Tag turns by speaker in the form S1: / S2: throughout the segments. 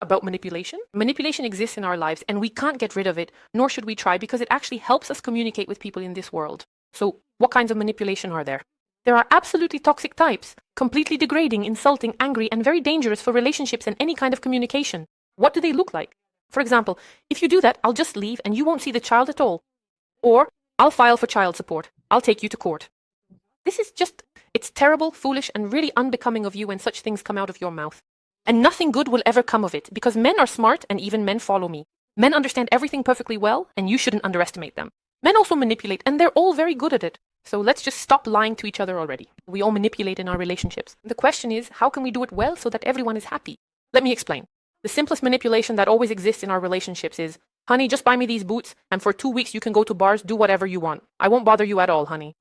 S1: about manipulation. Manipulation exists in our lives and we can't get rid of it, nor should we try, because it actually helps us communicate with people in this world. So what kinds of manipulation are there? There are absolutely toxic types, completely degrading, insulting, angry, and very dangerous for relationships and any kind of communication. What do they look like? For example, if you do that, I'll just leave and you won't see the child at all. Or, I'll file for child support. I'll take you to court. This is just, it's terrible, foolish, and really unbecoming of you when such things come out of your mouth. And nothing good will ever come of it, because men are smart and even men follow me. Men understand everything perfectly well, and you shouldn't underestimate them. Men also manipulate, and they're all very good at it. So let's just stop lying to each other already. We all manipulate in our relationships. The question is, how can we do it well so that everyone is happy? Let me explain. The simplest manipulation that always exists in our relationships is, honey, just buy me these boots, and for 2 weeks you can go to bars, do whatever you want. I won't bother you at all, honey.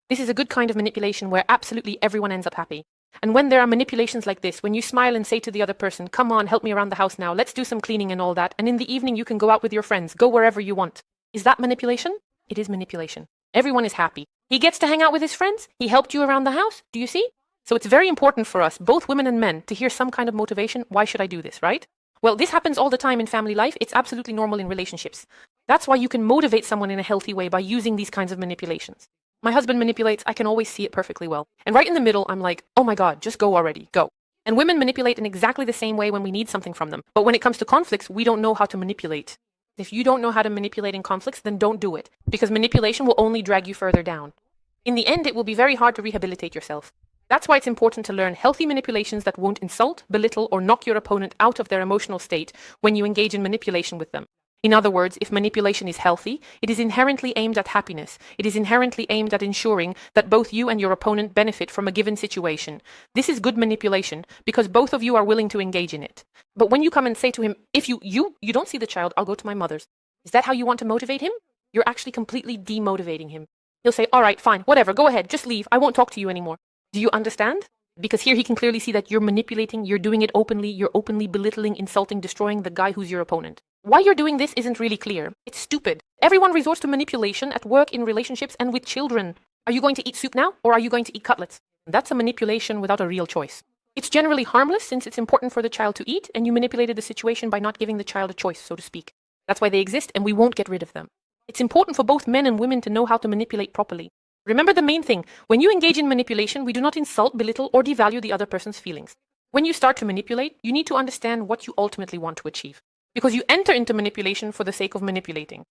S1: This is a good kind of manipulation where absolutely everyone ends up happy. And when there are manipulations like this, when you smile and say to the other person, come on, help me around the house now, let's do some cleaning and all that, and in the evening you can go out with your friends, go wherever you want. Is that manipulation? It is manipulation. Everyone is happy. He gets to hang out with his friends. He helped you around the house. Do you see? So it's very important for us, both women and men, to hear some kind of motivation. Why should I do this, right? Well, this happens all the time in family life. It's absolutely normal in relationships. That's why you can motivate someone in a healthy way by using these kinds of manipulations. My husband manipulates, I can always see it perfectly well. And right in the middle, I'm like, oh my God, just go already, go. And women manipulate in exactly the same way when we need something from them. But when it comes to conflicts, we don't know how to manipulate. If you don't know how to manipulate in conflicts, then don't do it, because manipulation will only drag you further down. In the end, it will be very hard to rehabilitate yourself. That's why it's important to learn healthy manipulations that won't insult, belittle, or knock your opponent out of their emotional state when you engage in manipulation with them. In other words, if manipulation is healthy, it is inherently aimed at happiness. It is inherently aimed at ensuring that both you and your opponent benefit from a given situation. This is good manipulation because both of you are willing to engage in it. But when you come and say to him, if you don't see the child, I'll go to my mother's. Is that how you want to motivate him? You're actually completely demotivating him. He'll say, all right, fine, whatever, go ahead, just leave. I won't talk to you anymore. Do you understand? Because here he can clearly see that you're manipulating, you're doing it openly, you're openly belittling, insulting, destroying the guy who's your opponent. Why you're doing this isn't really clear. It's stupid. Everyone resorts to manipulation at work, in relationships, and with children. Are you going to eat soup now, or are you going to eat cutlets? That's a manipulation without a real choice. It's generally harmless since it's important for the child to eat, and you manipulated the situation by not giving the child a choice, so to speak. That's why they exist, and we won't get rid of them. It's important for both men and women to know how to manipulate properly. Remember the main thing. When you engage in manipulation, we do not insult, belittle, or devalue the other person's feelings. When you start to manipulate, you need to understand what you ultimately want to achieve. Because you enter into manipulation for the sake of manipulating.